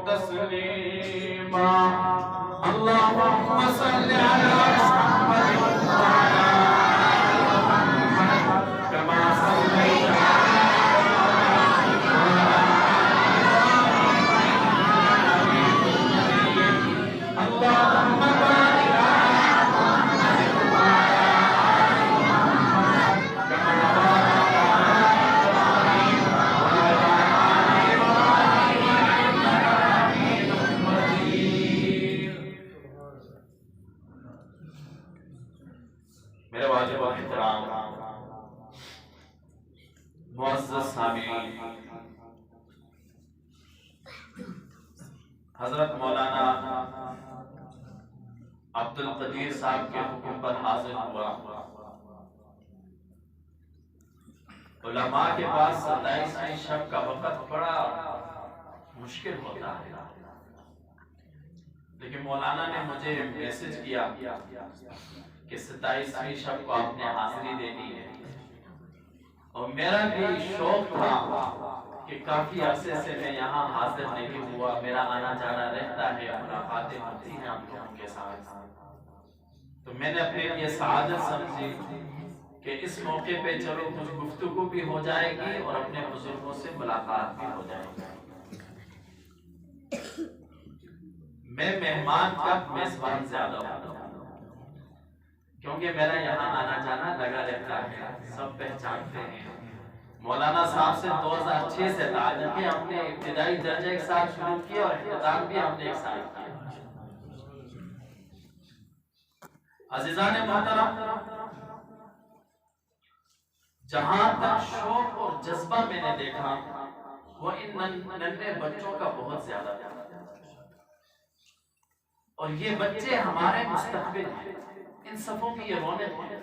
تسلیما اللهم صل على محمد وعلى محمد كما صليت اللهم بارك على محمد وعلى محمد كما باركت على إبراهيم وعلى إبراهيم إنك حميد مجيد. میرے واجب احترام معزز سامعین، حضرت مولانا عبدالقدیر صاحب کے حکم پر حاضر ہوا. علماء کے پاس 27ویں شب کا وقت بڑا مشکل ہوتا ہے، لیکن مولانا نے مجھے میسج کیا کہ 27ویں شب کو آپ نے حاضری دینی ہے، اور میرا بھی شوق تھا کہ کافی عرصے سے میں یہاں حاضر نہیں ہوا، میرا آنا جانا رہتا ہے، ملاقاتیں ہوتی ہیں آپ لوگوں کے ساتھ، تو میں نے اپنے لیے سعادت سمجھی کہ اس موقع پہ چلو کچھ گفتگو بھی ہو جائے گی اور اپنے بزرگوں سے ملاقات بھی ہو جائے گی. میں مہمان کا میزبان زیادہ ہوں کیونکہ میرا یہاں آنا جانا لگا رہتا ہے، سب پہچانتے ہیں. مولانا صاحب سے 2006 سے تعلق ہے، ہم نے ابتدائی درجہ ایک ساتھ شروع کیا اور اختتام بھی ہم نے ایک ساتھ کیا. عزیزان محترم، جہاں تک شوق اور جذبہ میں نے دیکھا وہ ان ننھے بچوں کا بہت زیادہ تھا، اور یہ بچے ہمارے مستقبل ہیں، ان صفوں کی یہ رونق ہے.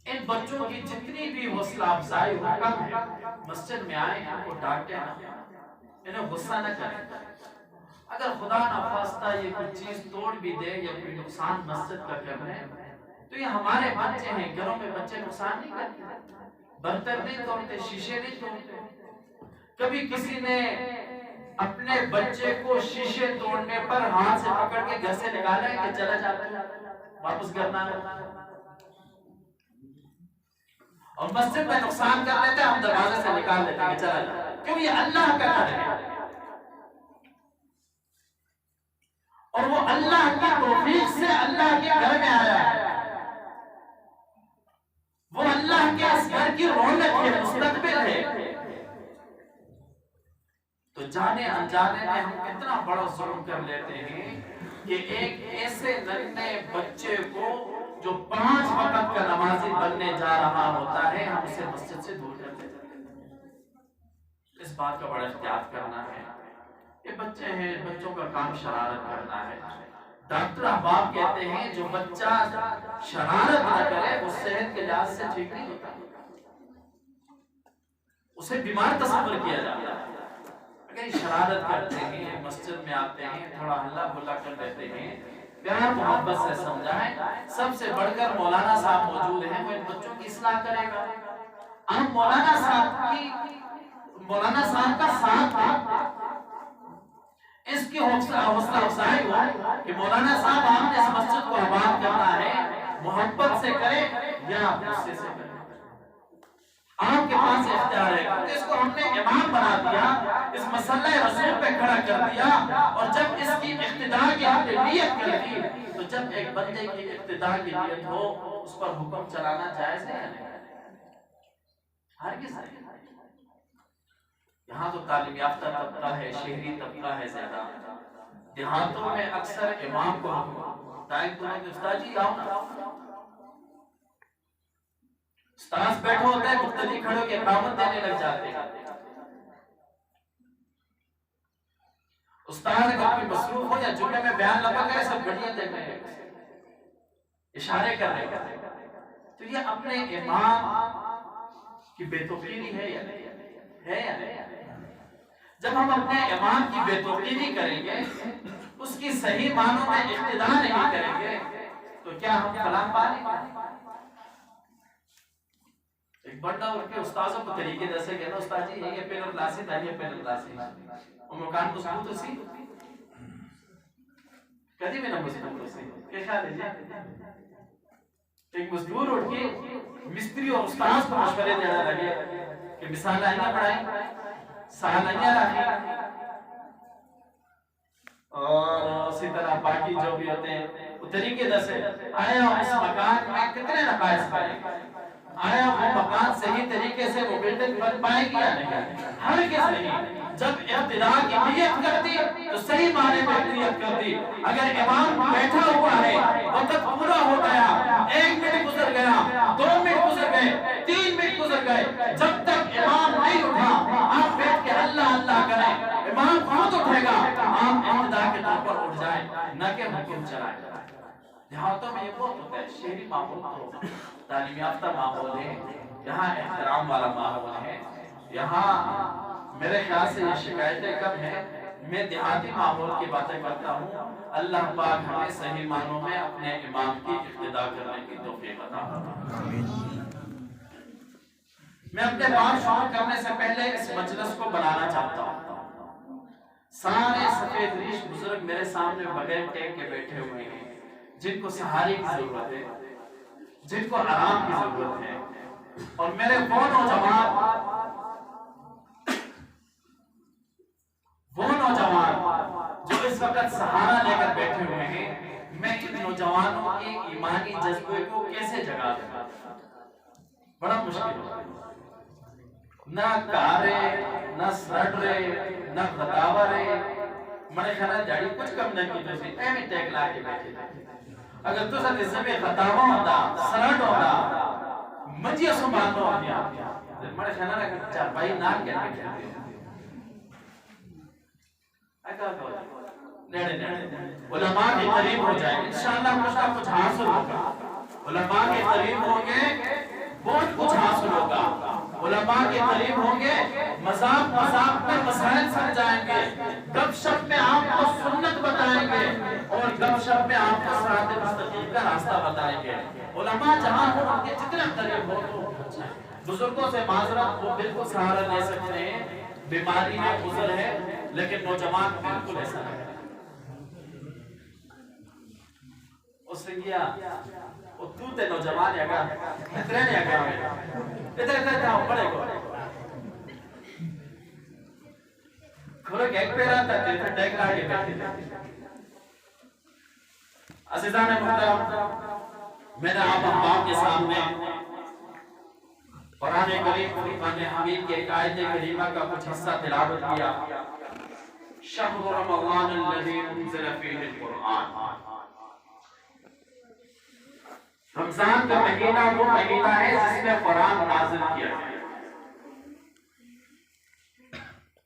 ان بچوں کی جتنی بھی حوصلہ افزائی ہو کم ہے، مسجد میں آئے ہیں وہ ڈانٹے نہ، انہیں غصہ نہ کریں. اگر خدا نخواستہ یہ کچھ چیز توڑ بھی دے یا کوئی نقصان مسجد کا کر رہے تو یہ ہمارے بچے ہیں، گھروں میں بچے نقصان نہیں کرتے، برتن نہیں توڑتے، شیشے نہیں توڑتے. کبھی کسی نے اپنے بچے کو شیشے توڑنے پر ہاتھ سے پکڑ کے گھر سے نکالا ہے کہ چلا جاتا ہے، واپس کرنا ہے، اور مسجد میں نقصان کر لیتے ہیں، ہم دروازے سے نکال لیتے ہیں کہ چلا جاتا ہے. کیوں؟ یہ اللہ کا گھر ہے، اور وہ اللہ کی توفیق سے اللہ کے گھر میں آیا ہے. وہ اللہ کے اس گھر کی رونق ہے، مستقبل ہے. تو جانے انجانے میں ہم اتنا بڑا ظلم کر لیتے ہیں کہ ایک ایسے ننھے بچے کو جو 5 وقت کا نمازی بننے جا رہا ہوتا ہے، ہم اسے مسجد سے دور کر دیتے ہیں. اس بات کا بڑا احتیاط کرنا ہے. یہ بچے ہیں، بچوں کا کام شرارت کرنا ہے. ڈاکٹر احباب کہتے ہیں جو بچہ شرارت نہ کرے وہ صحت کے لحاظ سے ٹھیک نہیں ہوتا، اسے بیمار تصور کیا جاتا ہے. اگر شرارت کرتے ہیں، مسجد میں آتے ہیں، تھوڑا ہلا بلا کر دیتے ہیں، پیار محبت سے سمجھائیں. سب سے بڑھ کر مولانا صاحب موجود ہیں، وہ ان بچوں کی اصلاح کرے گا. ہم مولانا صاحب کا ساتھ دیں، اس کی حوصلہ افزائی ہو کہ مولانا صاحب ہم نے اس مسجد کو آباد کرنا ہے، محبت سے کریں یا غصے سے کریں، آپ کے پاس اختیار ہے. کیونکہ اس کو ہم نے امام بنا دیا، اس مسلح رسول پہ کھڑا کر دیا، اور جب اس کی اقتداء کی ہم نے نیت کر دی تو جب ایک بندے کی اقتداء کی نیت ہو اس پر حکم چلانا جائز ہے. ہرگز نہیں. یہاں تو تعلیم یافتہ طبقہ ہے، شہری طبقہ ہے زیادہ. دیہاتوں میں اکثر امام کو ٹائم تو نہیں، استاد جی آؤ نا، استاذ بیٹھے ہوتے ہیں، مقتدی کھڑے ہو کے اقامت دینے لگ جاتے ہیں. استاد اگر کوئی مصروف ہو یا جمعے میں بیان لگا کرے، سب گھڑیاں دیکھ رہے ہیں، اشارے کر رہے ہیں. تو یہ اپنے امام کی بے توقیری ہے یا نہیں؟ ہے یا نہیں؟ جب ہم اپنے امام کی بے توقیری کریں گے، اس کی صحیح معنوں میں اقتداء نہیں کریں گے، تو کیا ہم فلاح پا لیں گے؟ ایک بندہ ان کے استاذوں کو طریقے جیسے کہنا استاد جی یہ پہلے کلاسی تھا یہ پہلے کلاسی اور مکان مضبوط اسی کہتی میں نہ مضبوط اسی کیا خیال ہے جی ایک مزدور اٹھ کے مستری اور استاذ کو مشورے دینا لگے کہ مثال آئیاں پڑھائیں سال آئیاں رکھیں اور اسی طرح باقی جو بھی ہوتے ہیں وہ طریقے جیسے آیا اس مکان میں کتنے نقائص پائے آیا وہ مکان صحیح طریقے سے وہ بلڈنگ بن پائے گی یا نہیں ہر کس نہیں جب ابتدا کی نیت کرتی تو صحیح معنی میں نیت کرتی اگر امام بیٹھا ہوا ہے وقت پورا ہو گیا 1 منٹ گزر گیا 2 منٹ گزر گئے 3 منٹ گزر گئے جب تک امام نہیں اٹھا آپ بیٹھ کے اللہ اللہ کریں امام خود اٹھے گا آپ ابتدا کے طور پر اٹھ جائیں نہ کہ حکم چلائیں دیہاتوں میں یہ بہت ہوتا ہے شہری ماحول تو تعلیم یافتہ ماحول ہے یہاں احترام والا ماحول ہے یہاں میرے خیال سے یہ شکایتیں کم ہیں میں دیہاتی ماحول کی باتیں کرتا ہوں اللہ پاک ہمیں صحیح معنوں میں اپنے امام کی اقتدا کرنے کی توفیق عطا فرمائے میں اپنے بات شروع کرنے سے پہلے اس مجلس کو بنانا چاہتا ہوں سارے سفید ریش بزرگ میرے سامنے بغیر ٹیک کے بیٹھے ہوئے ہیں جن کو سہارے کی ضرورت ہے جن کو آرام کی ضرورت ہے اور میرے وہ نوجوان جو اس وقت سہارا لے کر بیٹھے ہوئے ہیں میں ان نوجوانوں کے ایمانی جذبے کو کیسے جگا دوں بڑا مشکل ہے نہ کارے نہ سرڈرے نہ غطاورے میں خیال جاڑی کچھ کم نہیں کی تھی ایمی ٹیک لا کے بیٹھے تھے اگر تو ساتھ اس میں غطاوا ہوتا سرڈ ہوتا مجھے سنبھالنا ہوتا میں خیال ہے چار بھائی نام کیا بیٹھے تھے علماء کے قریب ہو جائیں انشاءاللہ کچھ نہ کچھ حاصل ہوگا علماء کے قریب ہوں گے بہت کچھ حاصل ہوگا علماء کے قریب ہوں گے مذاق پر مسائل سمجھائیں گے گپ شپ میں آپ کو سنت بتائیں گے اور گپ شپ میں آپ کو صراط مستقیم کا راستہ بتائیں گے علماء جہاں ہوں ان کے جتنے قریب ہو تو بزرگوں سے معذرت وہ بالکل سہارا لے سکتے ہیں بیماری ہے گزر ہے لیکن نوجوان بالکل ایسا نہیں اس نے کیا وہ توتے نوجوان یا گا اتنے نہیں آگا اتنے جاؤ بڑے کو کھولو کہ ایک پیرا تھا تیتھے ٹیک لاگے بیٹھے تھے عزیزان محترم میں نے آپ احباب کے سامنے قرآن کریم فرقان حمید کے ایک آیت کریمہ کا کچھ حصہ تلاوت کیا شہر رمضان الذی انزل فیہ القرآن رمضان کا مہینہ وہ مہینہ ہے جس میں قرآن نازل کیا ہے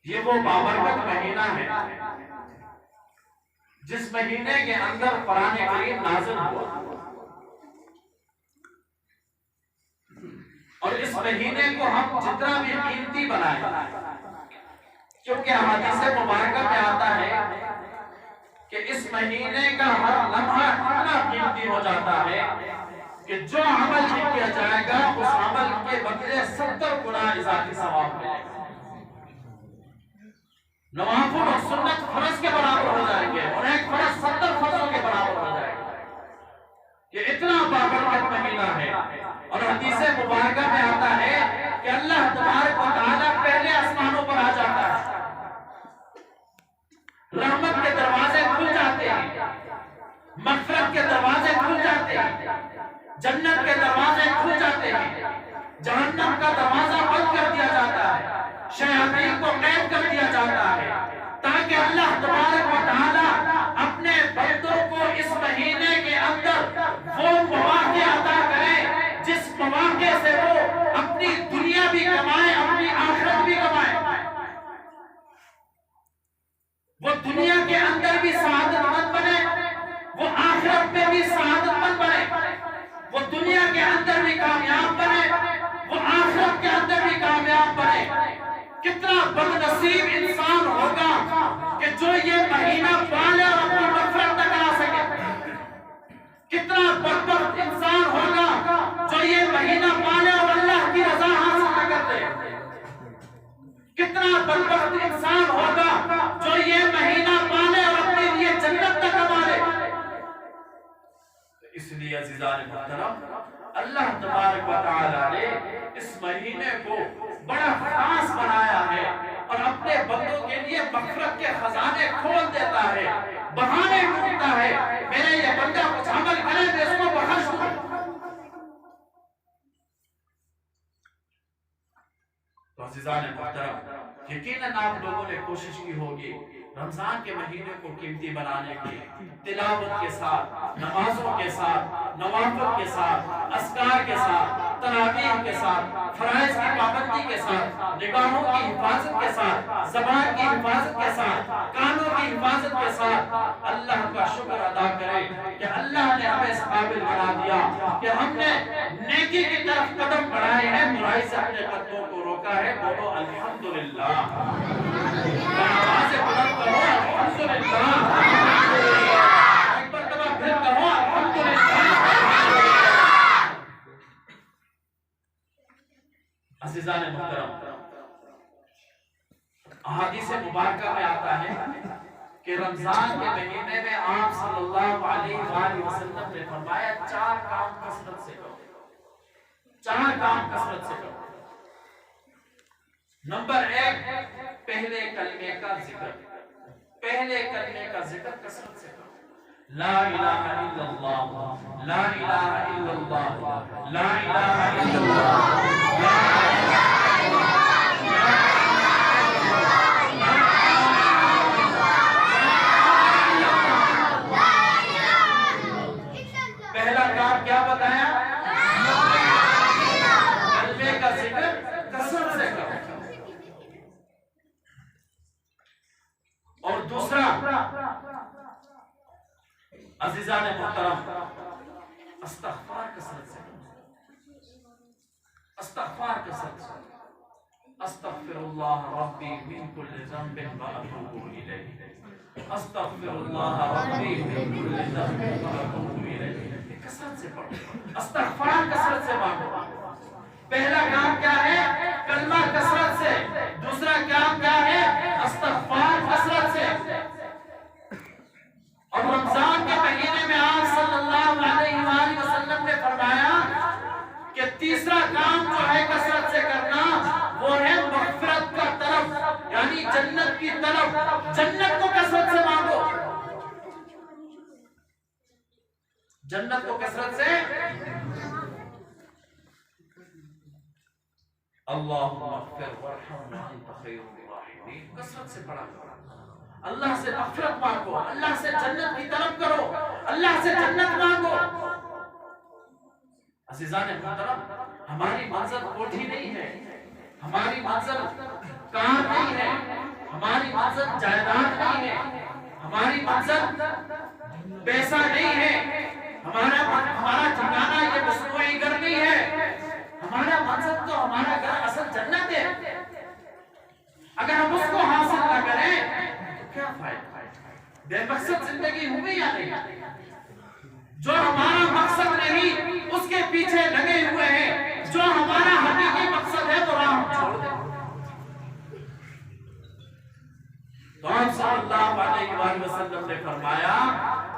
یہ وہ بابرکت مہینہ ہے جس مہینے کے اندر قرآن کریم نازل ہوا اور اس مہینے کو ہم جتنا بھی قیمتی بنائیں کیونکہ حدیث مبارکہ میں آتا ہے کہ اس مہینے کا ہر لمحہ اتنا قیمتی ہو جاتا ہے کہ جو عمل کیا جائے گا اس عمل کے بدلے 70 گنا اضافی ثواب ملے گا نوافل اور سنت فرض کے برابر ہو جائیں گے اور ایک فرض 70 فرضوں کے برابر ہو جائے گا یہ اتنا بابرکت مہینہ ہے اور حدیث مبارکہ میں آتا ہے کہ اللہ تبارک و تعالیٰ پہلے آسمانوں پر آ جاتا ہے رحمت کے دروازے کھل جاتے ہیں مغفرت کے دروازے کھل جاتے ہیں جنت کے دروازے کھل جاتے ہیں جہنم کا دروازہ بند کر دیا جاتا ہے شیاطین کو قید کر دیا جاتا ہے تاکہ اللہ تبارک و تعالیٰ اپنے بندوں کو اس مہینے کے اندر وہ مواقع عطا کرے جس مواقع سے وہ اپنی دنیا بھی کمائے اپنی آخرت بھی کمائے وہ دنیا کے اندر بھی سعادت مند بنے وہ آخرت میں بھی سعادت مند بنے وہ دنیا کے اندر بھی کامیاب بنے وہ آخرت کے اندر بھی کامیاب بنے کتنا بدنصیب انسان ہوگا کہ جو یہ مہینہ پالے اور اپنی مغفرت تک آ سکے کتنا بدبخت انسان ہوگا جو یہ مہینہ پالے اور اللہ کی رضا دے. کتنا بدبخت انسان ہوگا جو یہ مہینہ پالے اور اپنے لیے جنت نہ کما لے. اس لیے عزیزان محترم اللہ تبارک و تعالی نے اس مہینے کو بڑا خاص بنایا ہے اور اپنے بندوں کے لیے مغفرت کے خزانے کھول دیتا ہے, بہانے ڈھونڈتا ہے. میرے یہ بندہ کچھ عمل کرے تو اس کو بخش دوں. تو عزیزان محترم یقیناً آپ لوگوں نے کوشش کی ہوگی رمضان کے مہینے کو قیمتی بنانے کی, تلاوت کے ساتھ, نمازوں کے ساتھ, نوافل کے ساتھ, اذکار کے ساتھ, تراویح کے ساتھ, فرائض کی پابندی کے ساتھ, نگاہوں کی حفاظت کے ساتھ, زبان کی حفاظت کے ساتھ, کانوں کی حفاظت کے ساتھ اللہ کا شکر ادا کرے کہ اللہ نے ہمیں اس قابل بنا دیا کہ ہم نے نیکی کی طرف قدم بڑھائے ہیں, برائی سے اپنے قدموں کو روکا ہے. بولو الحمدللہ. آوازیں بلند کرو الحمدللہ. ایک مرتبہ پھر کہو الحمدللہ. عزیزان محترم احادیث مبارکہ میں آتا ہے کہ رمضان کے مہینے میں آپ صلی اللہ علیہ وآلہ وسلم نے فرمایا 4 کام کثرت سے کرو. 4 کام کثرت سے کرو. نمبر 1, پہلے کلمے کا ذکر. پہلے کلمے کا ذکر کثرت سے کرو. لا الہ الا اللہ, لا الہ الا اللہ, لا الہ الا اللہ, لا پہلا کام کیا بتایا؟ کلمے کا ذکر کثرت سے کرو. اور دوسرا عزیزان محترم استغفار کثرت سے کرو. استغفار کثرت سے. استغفر اللہ ربی من کل ذنب واتوب الیہ. استغفر اللہ ربی من کل ذنب واتوب الیہ. کثرت سے پڑھو, استغفار کثرت سے مانگو. پہلا کام کیا ہے؟ کلمہ کثرت سے. دوسرا کام کیا ہے؟ استغفار کثرت سے. اور رمضان کے مہینے میں آپ صلی اللہ علیہ وآلہ وسلم نے فرمایا کہ تیسرا کام جو ہے کثرت سے کرنا وہ ہے مغفرت کا طلب, یعنی جنت کی طلب. جنت کو کثرت سے مانگو. جنت کو کثرت سے. اللہم اغفر وارحم وانت خیر الراحمین. کثرت سے پڑھا کرو. اللہ سے مغفرت مانگو, اللہ سے جنت کی طلب کرو, اللہ سے جنت مانگو. عزیزان محترم ہماری منزل کوٹھی نہیں ہے, ہماری منزل کار نہیں ہے, ہماری منزل جائیداد نہیں ہے, ہماری منزل پیسہ نہیں ہے, ہمارا ٹھکانہ یہ مصنوعی گھر نہیں ہے. ہمارا منزل تو ہمارا گھر اصل جنت ہے. اگر ہم اس کو حاصل نہ کریں تو کیا فائدہ؟ بے مقصد زندگی ہوئی یا نہیں؟ جو ہمارا مقصد نہیں اس کے پیچھے لگے ہوئے ہیں, جو ہمارا حقیقی مقصد ہے وہ راہ چھوڑ دیں. تو آپ صلی اللہ علیہ وآلہ وسلم نے فرمایا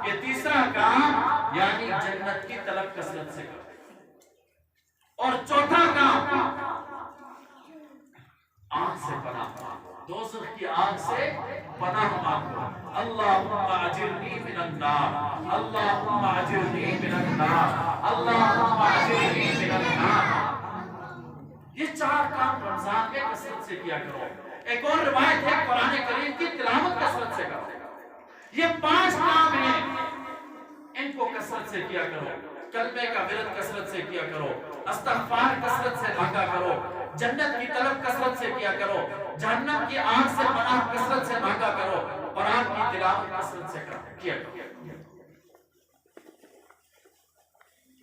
کہ تیسرا کام یعنی جنت کی طلب کثرت سے کرو. اور چوتھا کام آگ سے پناہ مانگو, دوزخ کی آگ سے پناہ مانگو. اللہم اجرنی من النار, اللہم اجرنی من النار, اللہم اجرنی من النار. یہ 4 کام رمضان میں کثرت سے کیا کرو. ایک اور روایت ہے قرآن کریم کی تلاوت کثرت سے کرو. یہ 5 کام ہیں, ان کو کثرت سے کیا کرو. کلمے کا ورد کثرت سے کیا کرو, استغفار کثرت سے مانگا کرو, جنت کی طلب کثرت سے کیا کرو, جہنم کی آگ سے پناہ کثرت سے مانگا کرو, قرآن کی تلاوت کثرت سے کیا کرو.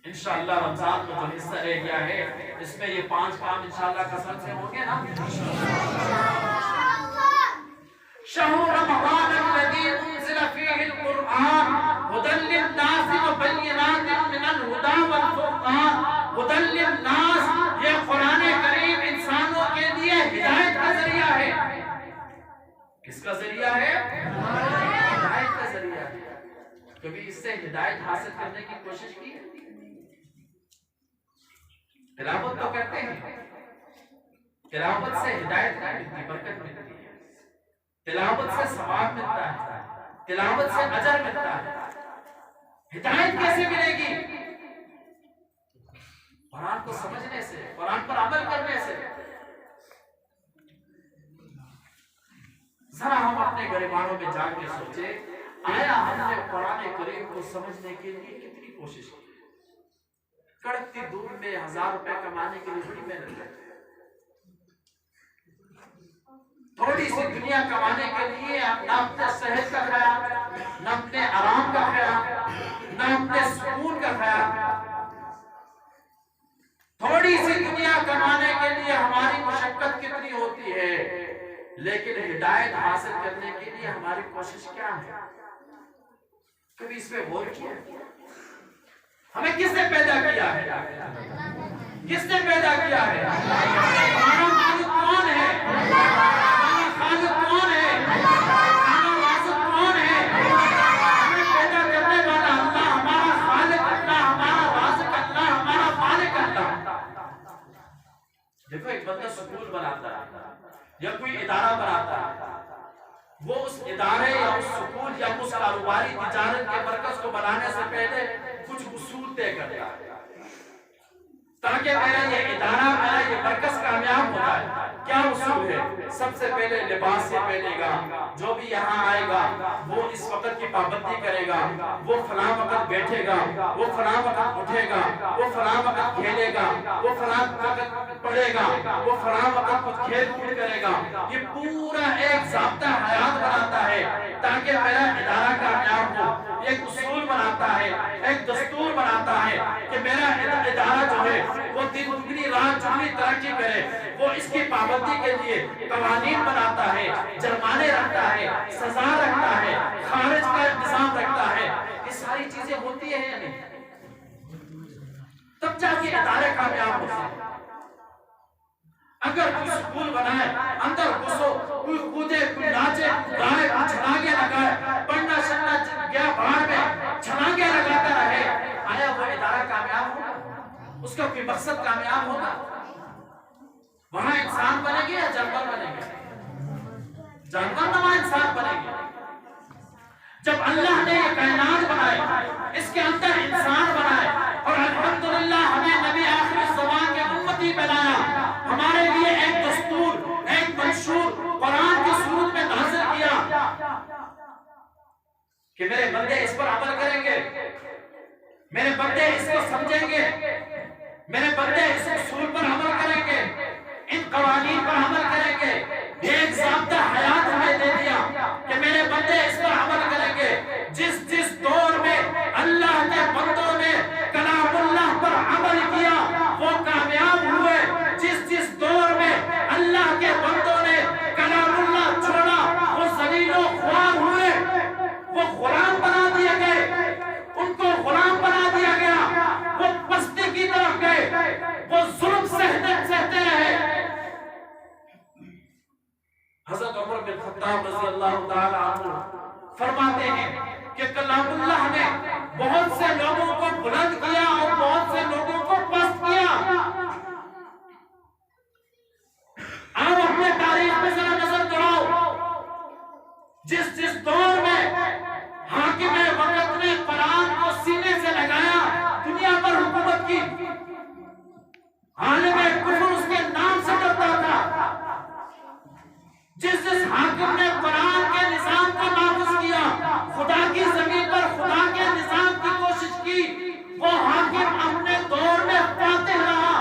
انشاءاللہ رمضان میں جو حصہ رہ گیا ہے اس میں یہ 5 کام انشاءاللہ کثرت سے ہوں گے نا. شہر رمضان الذی انزل فیہ القرآن ھدی للناس وبینات من الہدی والفرقان. ھدی للناس یہ قرآن کریم انسانوں کس کا ذریعہ ہے؟ ہدایت کا ذریعہ ہے. کبھی اس سے ہدایت حاصل کرنے کی کوشش کی؟ تلاوت تو کرتے ہیں، تلاوت سے ہدایت ملتی، برکت ملتی ہے، تلاوت سے ثواب ملتا ہے، تلاوت سے اجر ملتا ہے. ہدایت کیسے ملے گی؟ قرآن کو سمجھنے سے، قرآن پر عمل کرنے سے. ذرا ہم اپنے گریبانوں میں جا کے سوچے، آیا ہم نے قرآن کریم کو سمجھنے کے لیے کتنی کوشش کی؟ کڑکتی دھوپ میں 1000 روپے کمانے کے لیے بڑی محنت کرتے ہیں. تھوڑی سی دنیا کمانے کے لیے نہ اپنے صحت کا خیال، نہ اپنے آرام کا خیال، نہ اپنے سکون کا خیال. تھوڑی سی دنیا کمانے کے لیے ہماری مشقت کتنی ہوتی ہے، لیکن ہدایت حاصل کرنے کے لیے ہماری کوشش کیا ہے؟ کبھی اس پہ غور کیا؟ ہمیں کس نے پیدا کیا ہے؟ کس نے پیدا کیا ہے؟ ہمارا مالک کون ہے؟ ہمارا خالق کون ہے؟ ہمارا رازق کون ہے؟ ہمیں پیدا کرنے والا اللہ، ہمارا خالق اللہ، ہمارا رازق اللہ، ہمارا مالک اللہ. دیکھو ایک بندہ سکول بناتا ہے یا کوئی ادارہ بناتا ہے، وہ اس ادارے یا اس سکول یا اس کاروباری تجارت کے مرکز کو بنانے سے پہلے کچھ اصول طے کرتا ہے تاکہ میرا یہ ادارہ، میرا یہ مرکز کامیاب ہو جائے. کیا اصول ہے؟ سب سے پہلے لباس سے پہنے گا، جو بھی یہاں آئے گا وہ اس وقت کی پابندی کرے گا، وہ فلاں وقت بیٹھے گا، وہ فلاں وقت اٹھے گا، وہ فلاں وقت کھیلے گا، وہ فلاں وقت پڑھے گا، وہ فلاں وقت کچھ کھیل کود کرے گا. یہ پورا ایک ضابطہ حیات بناتا ہے تاکہ میرا ادارہ کامیاب ہو. ایک اصول بناتا ہے، ایک دستور بناتا ہے کہ میرا ادارہ جو ہے وہ دن دگنی رات چگنی ترقی کرے. وہ اس کی پابندی کے لیے قوانین بناتا ہے، جرمانے رکھتا ہے، سزا رکھتا ہے، خارج کا انتظام رکھتا ہے. یہ ساری چیزیں ہوتی ہیں یا نہیں؟ تب جا کے ادارے کامیاب ہوتے ہیں. اگر کوئی سکول بنائے، اندر گھسو، کوئی کودے، کوئی ناچے، گائے، کوئی چھلانگے لگائے، پڑھنا شڑنا گیا باہر میں چھلانگے لگاتا رہے، آیا وہ ادارہ کامیاب ہوگا؟ اس کا کوئی مقصد کامیاب ہوگا؟ وہاں انسان بنے گے یا جانور بنے گے؟ جانور نما انسان بنے گے. جب اللہ نے یہ کائنات بنائے، اس کے اندر انسان بنائے، اور الحمدللہ ہمیں نبی آخر الزمان کے امتی بنایا، ہمارے لیے ایک دستور، ایک منشور قرآن کی صورت میں نازل کیا کہ میرے بندے اس پر عمل کریں گے، میرے بندے اس کو سمجھیں گے، میرے بندے اس اصول پر عمل کریں گے، ان قوانین پر عمل کریں گے. ایک ضابطہ حیات ہمیں دے دیا کہ میرے بندے اس پر عمل کریں گے. جس دور میں اللہ کے بندوں نے کلام اللہ پر عمل کیا وہ کامیاب ہوئے. جس دور میں اللہ کے بندوں نے کلام اللہ چھوڑا وہ ذلیل و خوار ہوئے، وہ غلام بنا دیے گئے، ان کو غلام بنا دیا گیا، وہ پستی کی طرف گئے، وہ ظلم سہتے رہے. حضرت عمر بن خطاب رضی اللہ تعالی عنہ فرماتے ہیں کہ کلام اللہ نے بہت سے لوگوں کو بلند کیا اور بہت سے لوگوں کو پست کیا. آپ اپنے تاریخ میں ذرا نظر دوڑاؤ، جس دور میں حاکم وقت نے قرآن کو سینے سے لگایا، دنیا پر حکومت کی، عالم کفر اس کے نام سے ڈرتا تھا. جس حاکم نے قرآن کے نظام کو نافذ کیا، خدا کی زمین پر خدا کے نظام کی کوشش کی، وہ حاکم اپنے دور میں فاتح رہا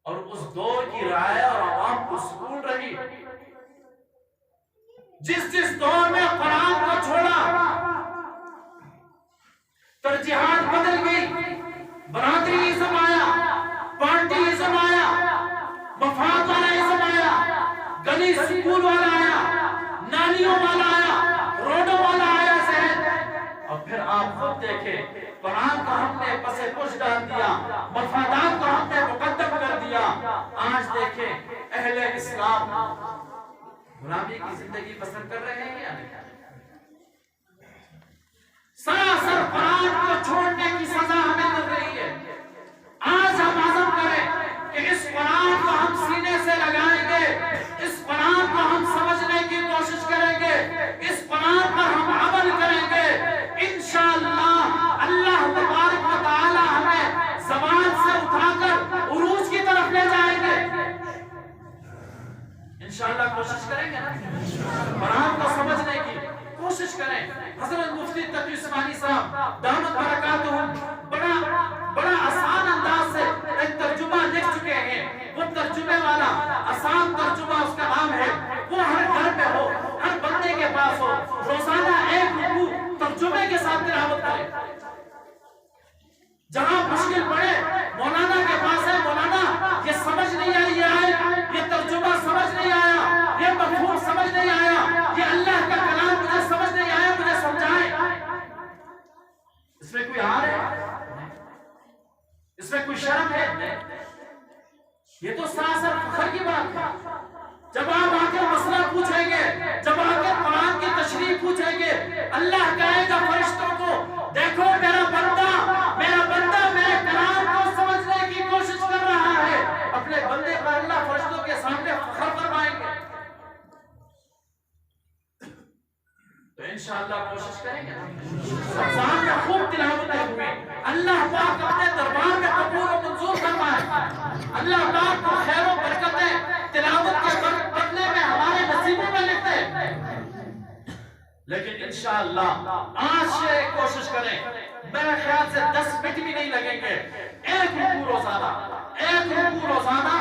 اور اس دور کی رائے اور عوام کو سکون رہی. جس دور میں قرآن کو چھوڑا، ترجیحات بدل گئی، برادریزم آیا، پارٹیزم آیا، مفاد والا ازم آیا، گلی سکول والا آیا، نالیوں والا آیا، روڈوں والا آیا ذہن. اور پھر آپ خود دیکھیں، قرآن کو ہم نے پس پش ڈال دیا، مفادات کو ہم نے مقدم کر دیا. آج دیکھیں اہل اسلام غلامی کی زندگی بسر کر رہے ہیں یا نہیں؟ سراسر قرآن کو چھوڑنے کی سزا ہمیں مل رہی ہے. آج ہم عزم کریں کہ اس قرآن کو ہم سینے سے لگائیں گے, اس قرآن کو ہم سمجھنے کی کوشش کریں گے, اس قرآن پر ہم عمل کریں گے. انشاءاللہ اللہ تبارک و تعالی ہمیں زوال سے اٹھا کر عروج کی طرف لے جائیں گے. انشاءاللہ کوشش کریں گے نا, قرآن کو سمجھنے کی کوشش کریں. حضرت مفتی تقی عثمانی صاحب دامت برکاتہ بڑا آسان انداز سے ایک ترجمہ لکھ چکے ہیں. وہ ترجمے والا آسان ترجمہ اس کا نام ہے, وہ ہر گھر میں ہو, ہر بندے کے پاس ہو. روزانہ ایک رکوع ترجمے کے ساتھ تلاوت کریں. جہاں مشکل پڑے مولانا کے پاس ہے, مولانا یہ سمجھ نہیں آئی یہ آیت, یہ ترجمہ سمجھ نہیں آیا, یہ مفہوم سمجھ نہیں آیا, یہ اللہ کا کلام مجھے سمجھ نہیں آیا, مجھے سمجھائیں. اس میں کوئی آر ہے, اس میں کوئی شرم ہے؟ یہ تو سراسر فخر کی بات ہے. جب آپ آ کر مسئلہ پوچھیں گے, جب آ کر قرآن کی تشریح پوچھیں گے, اللہ کہے گا فرشتوں کو, دیکھو میرا بندہ میرے کلام کو سمجھنے کی کوشش کر رہا ہے. اپنے بندے پر اللہ فرشتوں کے سامنے فخر فرمائیں گے. تو انشاءاللہ کوشش کریں گے رمضان میں خوب تلاوتیں ہوئے, اللہ پاک اپنے دربار میں قبول و منظور فرمائے. اللہ پاک کو خیر و برکتیں تلاوت کے بدلے میں ہمارے نصیبوں میں لکھتے. لیکن انشاءاللہ آج سے کوشش کریں, میرے خیال سے 10 منٹ بھی نہیں لگیں گے. ایک رکوع روزانہ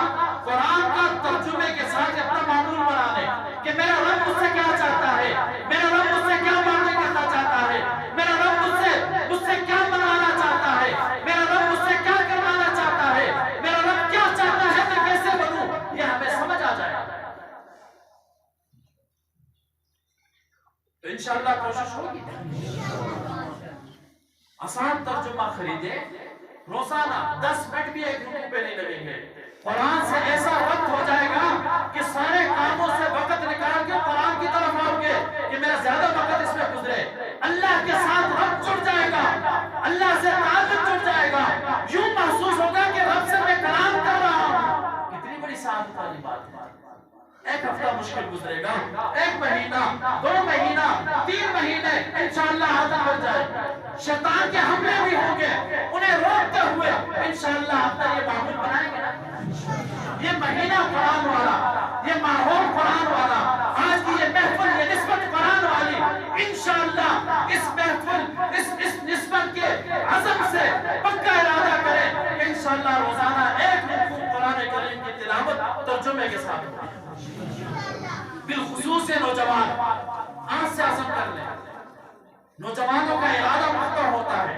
قرآن کا ترجمے کے ساتھ اپنا معمول بنا لیں کہ میرا رب مجھ سے کیا چاہتا ہے, میرا رب مجھ سے کیا باتیں کرنا چاہتا ہے, میرا رب مجھ سے کیا بنانا چاہتا ہے, میرا رب مجھ سے کیا کروانا چاہتا ہے, میرا رب کیا چاہتا ہے میں کیسے بنوں, یہ ہمیں سمجھ آ جائے. تو انشاءاللہ کوشش ہوگی. آسان ترجمہ خریدے, روزانہ 10 منٹ بھی ایک رکوع پہ نہیں لگیں گے. قرآن سے ایسا وقت ہو جائے گا کہ سارے کاموں سے وقت نکال کے قرآن کی طرف آؤ گے کہ میرا زیادہ وقت اس میں گزرے. اللہ کے ساتھ رب جڑ جائے گا, اللہ سے تعلق جڑ جائے گا. یوں محسوس ہوگا کہ رب سے میں کلام کر رہا ہوں. کتنی بڑی سعادت والی بات ہے. ایک ہفتہ مشکل گزرے گا, 1 مہینہ, 2 مہینہ, 3 مہینے, انشاءاللہ عادت بن جائے. شیطان کے حملے بھی ہوں گے, انہیں روکتے ہوئے انشاءاللہ اپنا یہ معمول بنائیں گے نا. یہ مہینہ قرآن والا, یہ ماحول قرآن والا, آج کی یہ محفل, یہ نسبت قرآن والی, انشاءاللہ اس محفل, اس نسبت کے عزم سے پکا ارادہ کریں کہ انشاءاللہ روزانہ ایک رکوع قرآن کریم کی تلاوت ترجمے کے ساتھ. بالخصوص نوجوان آج سے عزم کر لیں. نوجوانوں کا ارادہ مختلف ہوتا ہے,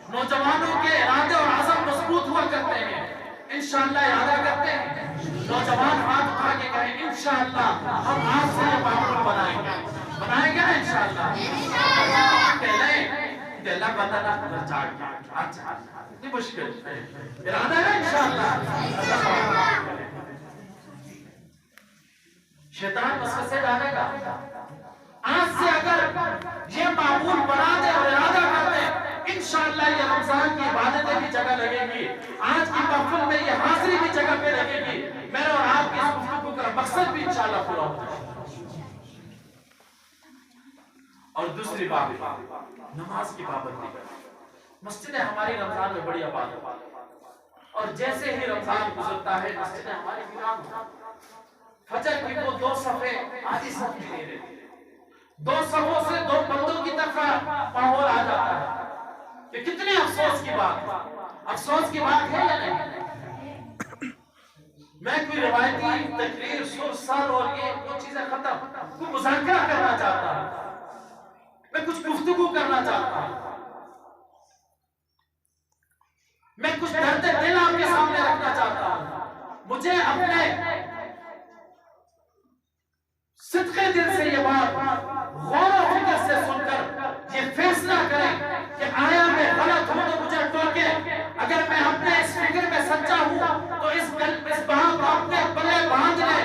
نوجوانوں کے ارادے اور عزم مضبوط ہوا کرتے ہیں. انشاءاللہ ارادہ کرتے ہیں, نوجوان ہاتھ اٹھا کے کہیں انشاءاللہ ہم آج سے یہ معمول بنائیں گے نا انشاءاللہ. پہلا بندہ نہ چاٹ اتنی مشکل ارادہ ہے انشاءاللہ. شیطان وسوسے ڈالے گا. آج سے اگر یہ معمول بنا دے اور ارادہ کر دے, انشاءاللہ یہ رمضان کی عبادتیں بھی جگہ لگے گی, آج کی محفل میں یہ حاضری بھی جگہ پہ لگے گی. میرے اور آپ کی اس گفتگو کا مقصد بھی انشاءاللہ پورا ہوگا. اور دوسری بات نماز کی پابندی. مسجدیں ہماری رمضان میں بڑی آباد ہے, اور جیسے ہی رمضان گزرتا ہے مسجدیں ہماری ویران ہوتی ہیں. فجر کی وہ 2 صفیں آدھی صف بھی نہیں رہتی, 2 صفوں سے 2 بندوں کی طرف ماحول آ جاتا ہے. یہ کتنی افسوس کی بات ہے یا نہیں؟ میں کوئی روایتی تقریر, سر سر اور یہ وہ چیزیں ختم, کوئی مذاکرہ کرنا چاہتا ہوں, میں کچھ گفتگو کرنا چاہتا ہوں, میں کچھ درد دل آپ کے سامنے رکھنا چاہتا ہوں. مجھے اپنے صدقے دل سے یہ بات غور و فکر سے سن کر یہ فیصلہ کریں کہ آیا میں غلط ہوں تو مجھے ٹوکیں, اگر میں اپنے اس فکر میں سچا ہوں تو اس بات کو اپنے پلے باندھ لیں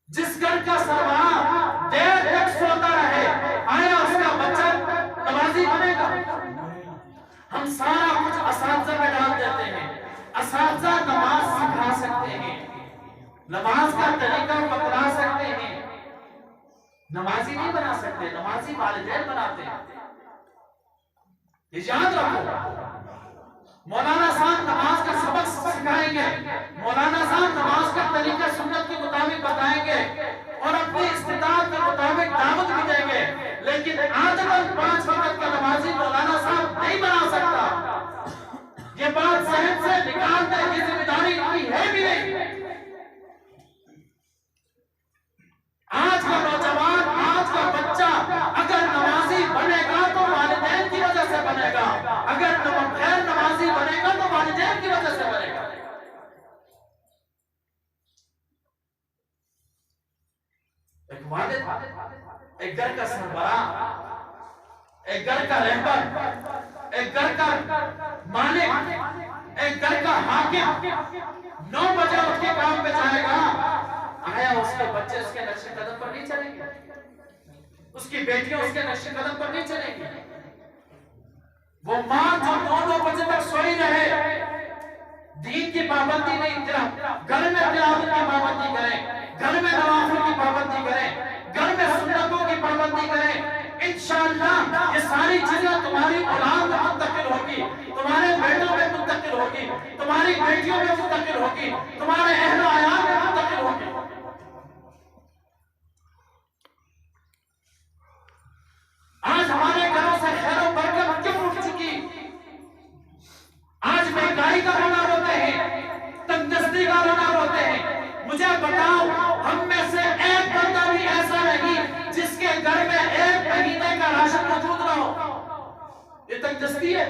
جس گھر کا سربراہ دیر تک سوتا رہے، آیا اس کا بچہ نمازی بنے گا؟ ہم سارا کچھ اساتذہ میں ڈال دیتے ہیں. اساتذہ نماز سکھا سکتے ہیں، نماز کا طریقہ بتلا سکتے ہیں، نمازی نہیں بنا سکتے. نمازی والدین بناتے ہیں. یاد رکھو، مولانا صاحب نماز کا سبق سکھائیں گے، مولانا صاحب نماز کا طریقہ سنت کے مطابق بتائیں گے اور اپنی استطاعت کے مطابق دعوت بھی دیں گے، لیکن آج تک 5 وقت کا نمازی مولانا صاحب نہیں بنا سکتا. یہ بات ذہن سے نکالنے کی ذمہ داری کی ہے بھی نہیں. آج کا نوجوان، آج کا بچہ اگر نمازی بنے گا تو والدین کی وجہ سے بنے گا، اگر غیر نمازی بنے گا تو والدین کی وجہ سے بنے گا. ایک والد، ایک گھر کا سربراہ، ایک گھر کا رہبر، ایک گھر کا مالک، ایک گھر کا حاکم 9 بجے اٹھ کے کام پہ جائے گا. آیا اس کے بچے اس کے نقش قدم پر نہیں چلیں گے؟ اس کی بیٹیاں اس کے نقش قدم پر نہیں چلیں گی؟ وہ ماں جو 9 بجے تک سوئی رہے، دین کی پابندی نہیں، گھر میں تلاوت کی پابندی کریں، گھر میں نوافل کی پابندی کریں، گھر میں سنتوں کی پابندی کریں، انشاءاللہ یہ ساری چیزیں تمہاری اولاد میں منتقل ہوگی، تمہارے بیٹوں میں منتقل ہوگی، تمہاری بیٹیوں میں منتقل ہوگی، تمہارے اہل و عیال میں منتقل ہوگی. آج ہمارے گھروں سے خیر و برکت کیوں اٹھ چکی؟ آج مہنگائی کا رونا روتے ہیں، تنگدستی کا رونا روتے ہیں. مجھے بتاؤ، ہم میں سے ایک بندہ بھی ایسا نہیں جس کے گھر میں 1 مہینے کا راشن موجود نہ ہو. یہ تنگدستی ہے،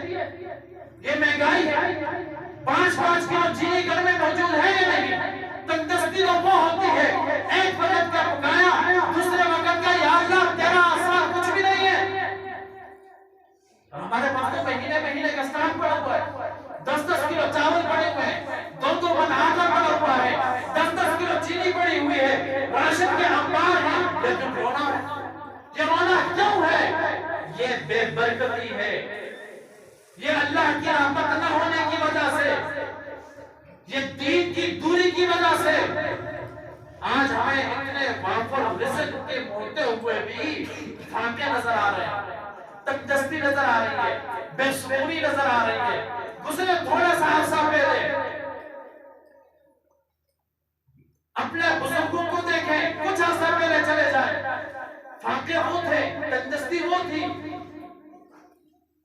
یہ مہنگائی ہے. 5 کلو چینی گھر میں موجود ہے یا نہیں؟ تنگدستی تو وہ ہوتی ہے ایک وقت کا پکایا، دوسرے وقت کا یا اللہ تیرا آسان کچھ بھی نہیں ہے. ہمارے پاس تو مہینے کا اسٹاک پڑا ہوا ہے، 10 کلو چاول پڑے ہوئے ہیں، 2 من آٹا پڑا ہوا ہے، 10 کلو چینی پڑی ہوئی ہے، راشن کے انبار ہیں. لیکن رونا، یہ رونا کیوں ہے؟ یہ بے برکتی ہے، یہ اللہ کی رحمت نہ ہونے کی وجہ سے، یہ دین کی دوری کی وجہ سے. آج ہمیں اتنے وافر رزق کے موتے ہوئے بھی پھانکے نظر آ رہے ہیں، تنگدستی نظر آ رہی ہے، بے سکونی نظر آ رہی ہے. گزرے تھوڑا سا عرصہ پہلے اپنے بزرگوں کو دیکھیں، کچھ عرصہ پہلے چلے جائیں، پھانکے وہ تھے، تنگدستی وہ تھی،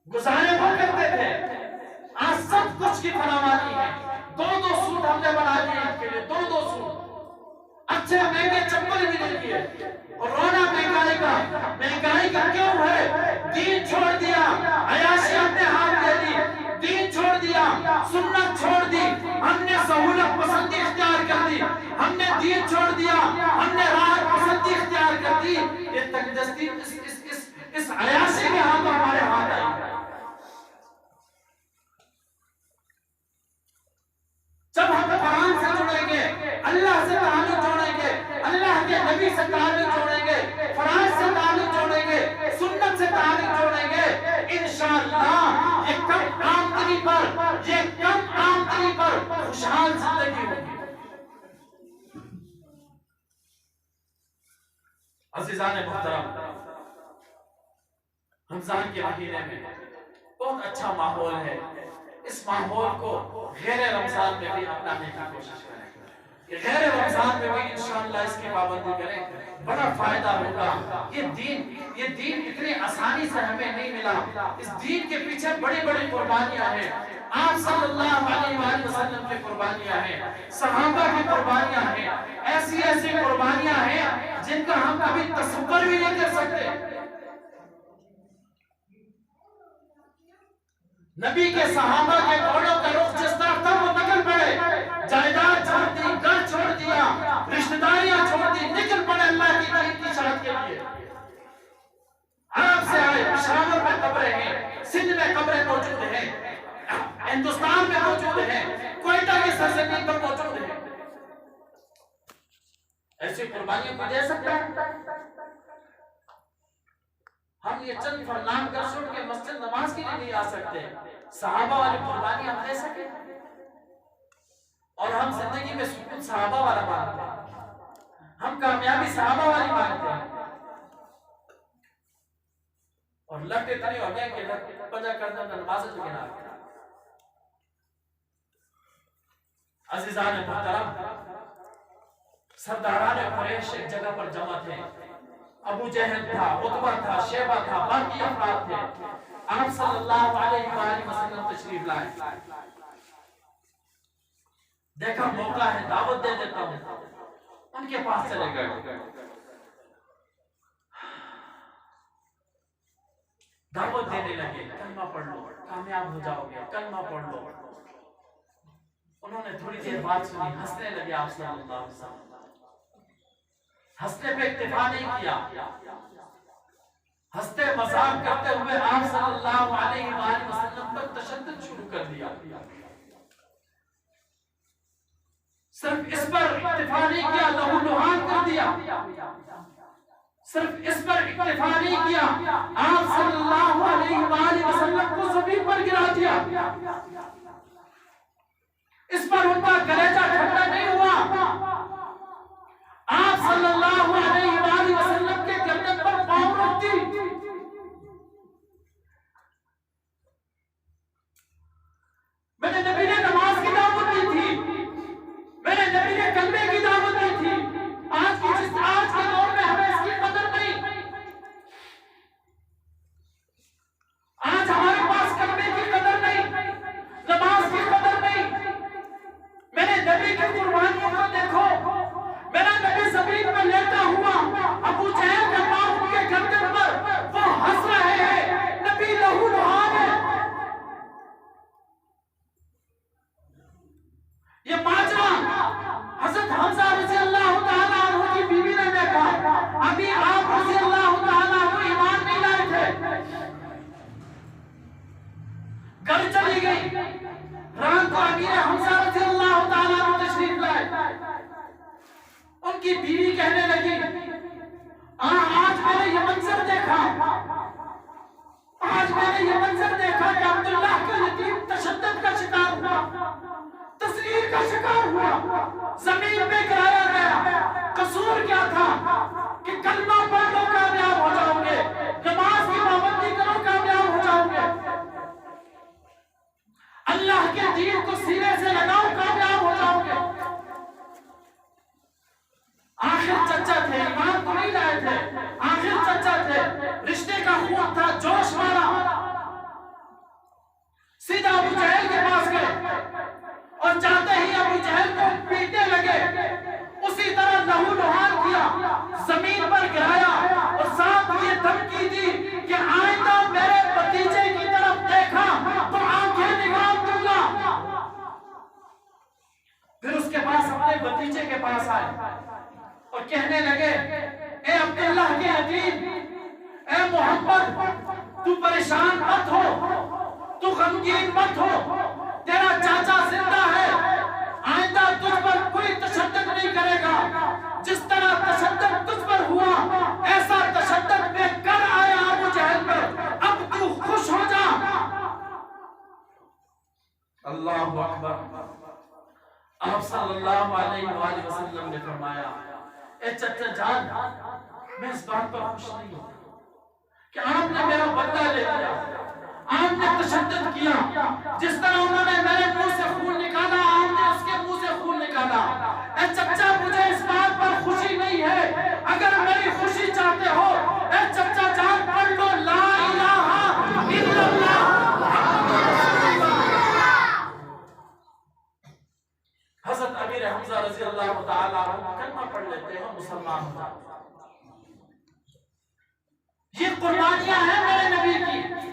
گزارے وہ کرتے تھے. آج سب کچھ کی فراوانی ہے. 2 سوٹ ہم نے بنا لیے ان کے لیے، 2 سوٹ، اچھے مہنگے چپل بھی نہیں لیے. اور رونا مہنگائی کا کیوں ہے؟ دین چھوڑ دیا، عیاشی اپنے ہاتھ لے لی، دین چھوڑ دیا، سنت چھوڑ دی، ہم نے سہولت پسندی اختیار کر دی، ہم نے دین چھوڑ دیا، ہم نے راحت پسندی اختیار کر دی. یہ تنگدستی اس عیاشی کے ہاتھوں ہمارے ہاتھ آئی. جب ہم قرآن سے جڑیں گے، اللہ سے تعلق جوڑیں گے، اللہ کے نبی سے تعلق جوڑیں گے، فرائض سے تعلق جوڑیں گے، سنت سے تعلق جوڑیں گے، انشاءاللہ یہ کم آمدنی پر خوشحال زندگی ہوگی. عزیزان محترم، رمضان کے مہینے میں بہت اچھا ماحول ہے. اس ماحول کو غیر رمضان میں بھی اپنانے کی کوشش کریں. غیر رمضان میں بھی انشاءاللہ اس کی پابندی کریں، بڑا فائدہ ہوگا. یہ دین اتنی آسانی سے ہمیں نہیں ملا. اس دین کے پیچھے بڑی بڑی قربانیاں ہیں. آپ صلی اللہ علیہ وآلہ وسلم کی قربانیاں ہیں، صحابہ کی قربانیاں ہیں، ایسی قربانیاں ہیں جن کا ہم کبھی تصور بھی نہیں کر سکتے. نبی کے صحابہ کے گھوڑوں کا رخ جس طرف تھا وہ نکل پڑے، جائیداد چھوڑ دی، گھر چھوڑ دیا، رشتہ داریاں چھوڑ دی، نکل پڑے اللہ کی دین کی اشاعت کے لیے. عرب سے آئے، پشاور میں قبریں ہیں، سندھ میں قبریں موجود ہیں، ہندوستان میں موجود ہیں، کوئٹہ کی سرزمین پر موجود ہیں. ایسی قربانیاں کو دے سکتا ہے؟ ہم یہ چند فرنام کر چھوڑ کے مسجد نماز کے لیے نہیں آ سکتے، صحابہ والی قربانی ہم دے سکے، اور ہم زندگی میں سکون صحابہ والا مانتے ہیں، ہم کامیابی صحابہ والی مانتے ہیں، اور لگتے تری ہو گئے کہ پجا کرنے میں نماز تو گنا ہے۔ عزیزان محترم، سرداران قریش ایک جگہ پر جمع تھے، ابو جہل تھا، عتبہ تھا، شیبہ تھا، باقی افراد تھے۔ آپ صلی اللہ علیہ وآلہ وسلم تشریف لائے، دیکھا موقع ہے دعوت دے دیتا ہوں، ان کے پاس چلے گئے، دعوت دینے لگے، کلمہ پڑھ لو کامیاب ہو جاؤ گے، کلمہ پڑھ لو۔ انہوں نے تھوڑی دیر بات سنی، ہنسنے لگے آپ صلی اللہ علیہ وسلم، ہنسنے پہ اکتفا نہیں کیا، ہنستے مذاق کرتے ہوئے آپ صلی اللہ علیہ وآلہ وسلم پر تشدد شروع کر دیا۔ صرف اس پر اکتفا نہیں کیا، لہو لہان کر دیا، صرف اس پر اکتفا نہیں کیا، آپ صلی اللہ علیہ وآلہ وسلم کو زمین پر گرا دیا۔ اس پر ان کا کلیجہ ٹھنڈا نہیں ہوا، آپ صلی اللہ علیہ وآلہ وسلم کے گردن پر پاؤں رکھ دی۔ میں نے نبی نے نماز کی دعوت دی تھی، میں نے نبی نے کلمے کی دعوت دی تھی، آج کے دور میں ہمیں اس کی قدر نہیں، آج ہمارے پاس کلمے کی قدر نہیں، نماز کی قدر نہیں۔ میں نے نبی کی قربانیوں کو دیکھو، میرا نبی زمین پر لیٹا ہوا، ابو جہل کا پاؤں ان کے گردن پر، وہ ہنس رہے ہیں، نبی لہو لہان ہے۔ یہ ماجرا حضرت حمزہ رضی اللہ تعالیٰ عنہ کی بیوی نے دیکھا، ابھی آپ رضی اللہ تعالیٰ عنہ ایمان نہیں لائے تھے، گھر چلی گئی، رات کو امیر حمزہ رضی اللہ تعالیٰ عنہ تشریف لائے، ان کی بیوی کہنے لگی، آج میں نے یہ منظر دیکھا، آج میں نے یہ منظر دیکھا کہ عبداللہ کا یتیم تشدد کا شکار ہوا، تسلیم کا شکار ہوا، زمین پہ گرایا گیا، قصور کیا تھا کہ کلمہ پڑھ لو کامیاب ہو جاؤ گے، نماز کی پابندی کرو کامیاب ہو جاؤ گے، اللہ کے دین کو سینے سے لگاؤ کامیاب ہو جاؤ گے۔ آخر چچا تھے، ایمان کو نہیں لائے تھے، آخر چچا تھے، رشتے کا خون تھا، جوش مارا، سیدھا ابو جہل کے پاس گئے، اور جاتے ہی ابو جہل کو پیٹنے لگے، اسی طرح لہو لہان کیا، زمین پر گرایا، اور ساتھ یہ دھمکی دی کہ آئندہ میرے بھتیجے کی طرف دیکھا تو آنکھیں نکال دوں گا۔ پھر اس کے پاس اپنے بھتیجے کے پاس آئے اور کہنے لگے، اے عبداللہ کے یتیم، اے محمد، تو پریشان مت ہو، تو غمگین مت ہو، تیرا چاچا زندہ ہے، آئندہ تجھ پر کوئی تشدد نہیں کرے گا، جس طرح تشدد تجھ پر ہوا ایسا تشدد میں کر آیا ابو جہل پر، اب تو خوش ہو جا۔ اللہ اکبر۔ آپ صلی اللہ علیہ وآلہ وسلم نے فرمایا، اے چچا جان، میں اس بات پر خوش نہیں ہوں کہ آپ نے میرا بدلہ لے لیا، آپ نے تشدد کیا، جس طرح انہوں نے میرے منہ سے خون نکالا، آپ نے اس کے منہ سے خون نکالا۔ اے چچا، مجھے اس بات پر خوشی نہیں ہے، اگر میری خوشی چاہتے ہو، اے چچا جان، پڑھ لو لا الہ الا اللہ۔ حضرت امیر حمزہ رضی اللہ تعالیٰ عنہ کلمہ پڑھ لیتے ہیں، مسلمان ہو جاتے ہیں۔ یہ قربانیاں ہیں میرے نبی کی۔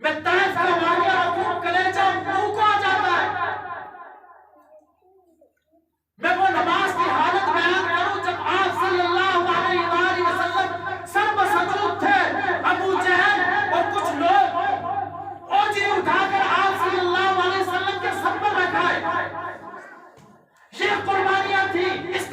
میں طائف کا واقعہ رکھوں، کلیجہ منہ کو آ جاتا ہے۔ میں وہ نماز کی حالت بیان کروں جب آپ صلی اللہ علیہ وآلہ وسلم سر بسجود تھے، ابو جہل اور کچھ لوگ اوجی اٹھا کر آپ صلی اللہ علیہ وسلم کے سر پر رکھائے۔ یہ قربانیاں تھی، اس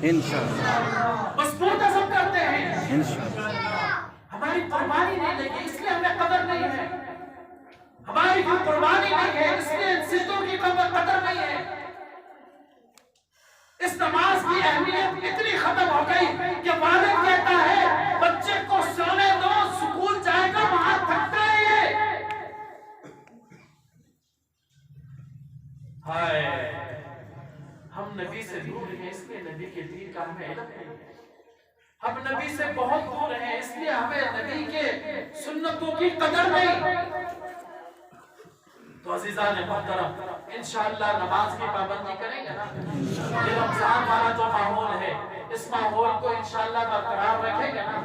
انشاءاللہ بس منتظم کرتے ہیں. انشاءاللہ ہماری قربانی نہیں لگی اس لیے ہمیں قدر نہیں ہے. ہماری کوئی قربانی نہیں ہے اس لیے سجدوں کی قدر نہیں ہے. اس نماز کی اہمیت اتنی ختم ہو گئی کہ والد کہتا ہے بچے کو سونے دو، سکول جائے گا وہاں تھکتا ہے یہ. ہائے ہم نبی سے دور ہیں اس لیے نبی کے دین کا ہمیں علم نہیں. ہم نبی سے بہت دور ہیں اس لیے ہمیں نبی کے سنتوں کی قدر نہیں. تو عزیزان محترم انشاءاللہ نماز کی پابندی کریں گے نا. یہ رمضان والا جو ماحول ہے اس ماحول کو انشاءاللہ برقرار رکھیں گے نا.